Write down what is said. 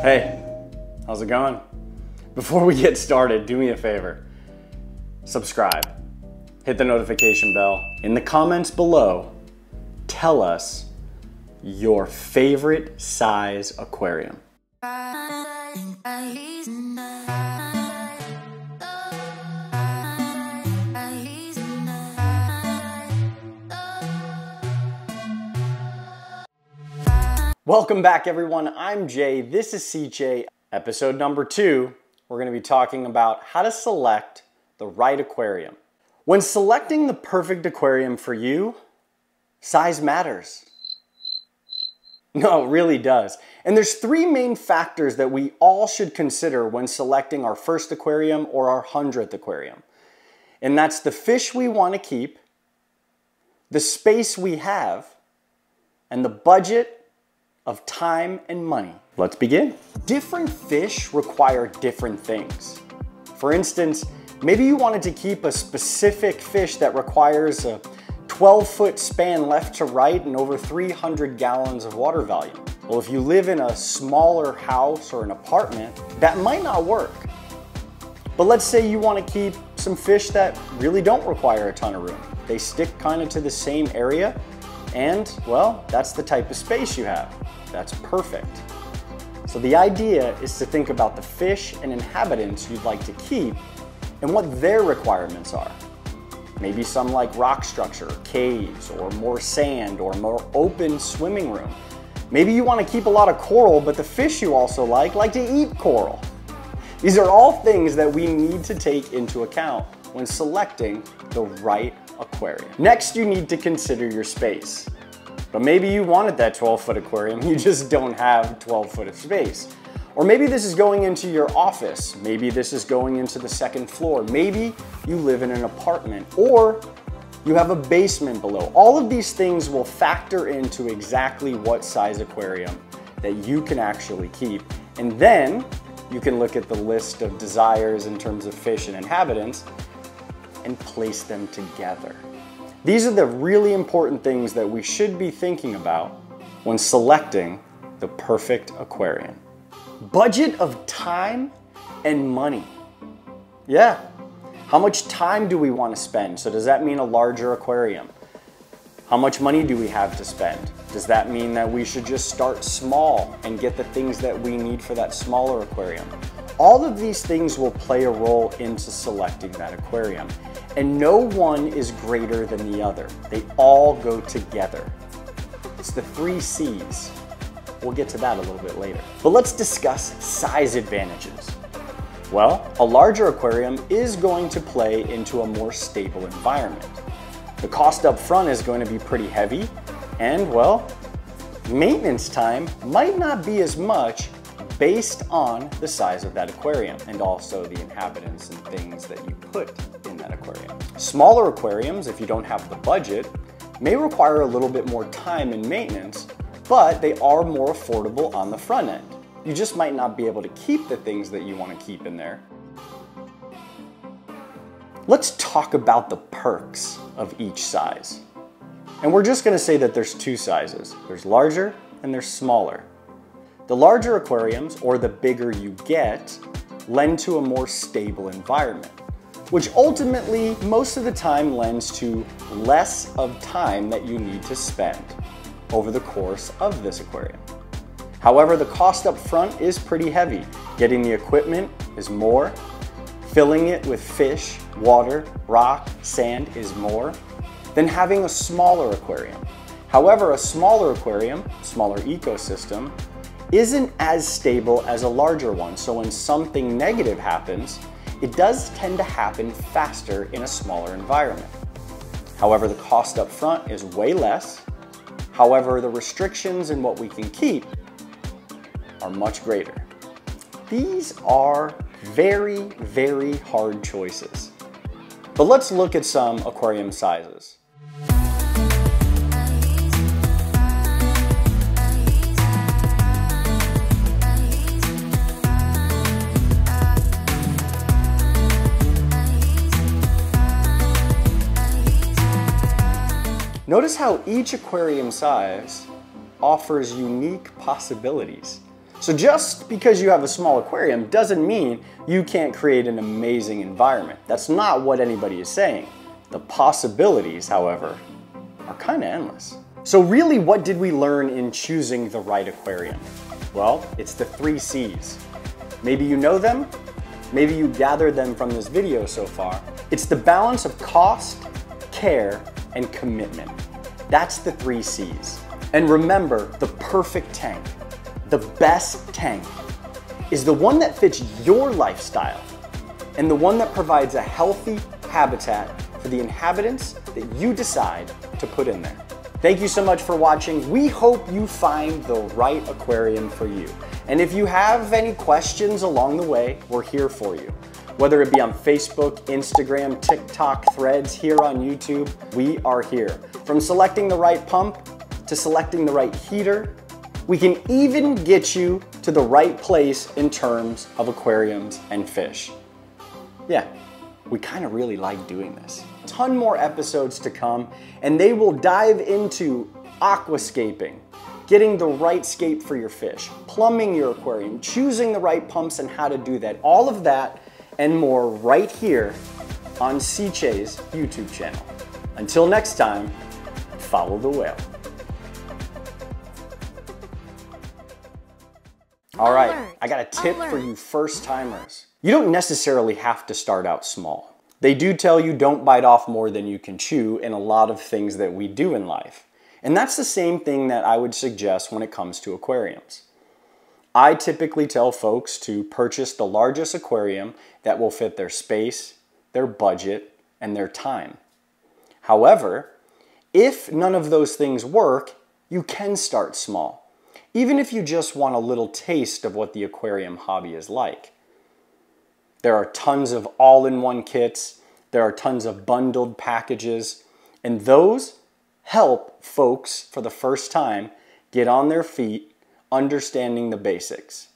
Hey, how's it going? Before we get started, do me a favor. Subscribe, hit the notification bell. In the comments below, tell us your favorite size aquarium. Welcome back, everyone. I'm Jay. This is Sicce. Episode number 2, we're going to be talking about how to select the right aquarium. When selecting the perfect aquarium for you, size matters. No, it really does. And there's 3 main factors that we all should consider when selecting our first aquarium or our 100th aquarium. And that's the fish we want to keep, the space we have, and the budget of time and money. Let's begin. Different fish require different things. For instance, maybe you wanted to keep a specific fish that requires a 12-foot span left to right and over 300 gallons of water volume. Well, if you live in a smaller house or an apartment, that might not work. But let's say you want to keep some fish that really don't require a ton of room. They stick kind of to the same area, and well, that's the type of space you have. That's perfect. So the idea is to think about the fish and inhabitants you'd like to keep and what their requirements are. Maybe some like rock structure, caves, or more sand, or more open swimming room. Maybe you want to keep a lot of coral, but the fish you also like to eat coral. These are all things that we need to take into account when selecting the right aquarium. Next, you need to consider your space. But maybe you wanted that 12-foot aquarium, you just don't have 12 foot of space. Or maybe this is going into your office. Maybe this is going into the 2nd floor. Maybe you live in an apartment, or you have a basement below. All of these things will factor into exactly what size aquarium that you can actually keep. And then you can look at the list of desires in terms of fish and inhabitants and place them together. These are the really important things that we should be thinking about when selecting the perfect aquarium. Budget of time and money. Yeah, how much time do we want to spend? So does that mean a larger aquarium? How much money do we have to spend? Does that mean that we should just start small and get the things that we need for that smaller aquarium? All of these things will play a role into selecting that aquarium. And no one is greater than the other. They all go together. It's the 3 C's. We'll get to that a little bit later. But let's discuss size advantages. Well, a larger aquarium is going to play into a more stable environment. The cost up front is going to be pretty heavy, and well, maintenance time might not be as much based on the size of that aquarium and also the inhabitants and things that you put in that aquarium. Smaller aquariums, if you don't have the budget, may require a little bit more time and maintenance, but they are more affordable on the front end. You just might not be able to keep the things that you want to keep in there. Let's talk about the perks of each size. And we're just going to say that there's 2 sizes. There's larger and there's smaller. The larger aquariums, or the bigger you get, lend to a more stable environment, which ultimately, most of the time, lends to less of time that you need to spend over the course of this aquarium. However, the cost up front is pretty heavy. Getting the equipment is more. Filling it with fish, water, rock, sand is more than having a smaller aquarium. However, a smaller aquarium, smaller ecosystem, isn't as stable as a larger one. So when something negative happens, it does tend to happen faster in a smaller environment. However, the cost up front is way less. However, the restrictions in what we can keep are much greater. These are very, very hard choices. But let's look at some aquarium sizes. Notice how each aquarium size offers unique possibilities. So just because you have a small aquarium doesn't mean you can't create an amazing environment. That's not what anybody is saying. The possibilities, however, are kind of endless. So really, what did we learn in choosing the right aquarium? Well, it's the 3 C's. Maybe you know them, maybe you gathered them from this video so far. It's the balance of cost, care, and commitment. That's the 3 C's. And remember, the perfect tank, the best tank, is the one that fits your lifestyle and the one that provides a healthy habitat for the inhabitants that you decide to put in there. Thank you so much for watching. We hope you find the right aquarium for you. And if you have any questions along the way, we're here for you. Whether it be on Facebook, Instagram, TikTok, Threads, here on YouTube, we are here. From selecting the right pump to selecting the right heater, we can even get you to the right place in terms of aquariums and fish. Yeah, we kind of really like doing this. A ton more episodes to come, and they will dive into aquascaping, getting the right scape for your fish, plumbing your aquarium, choosing the right pumps and how to do that. All of that and more right here on Sicce's YouTube channel. Until next time, follow the whale. All right, I got a tip for you first timers. You don't necessarily have to start out small. They do tell you don't bite off more than you can chew in a lot of things that we do in life. And that's the same thing that I would suggest when it comes to aquariums. I typically tell folks to purchase the largest aquarium that will fit their space, their budget, and their time. However, if none of those things work, you can start small, even if you just want a little taste of what the aquarium hobby is like. There are tons of all-in-one kits, there are tons of bundled packages, and those help folks for the first time get on their feet understanding the basics.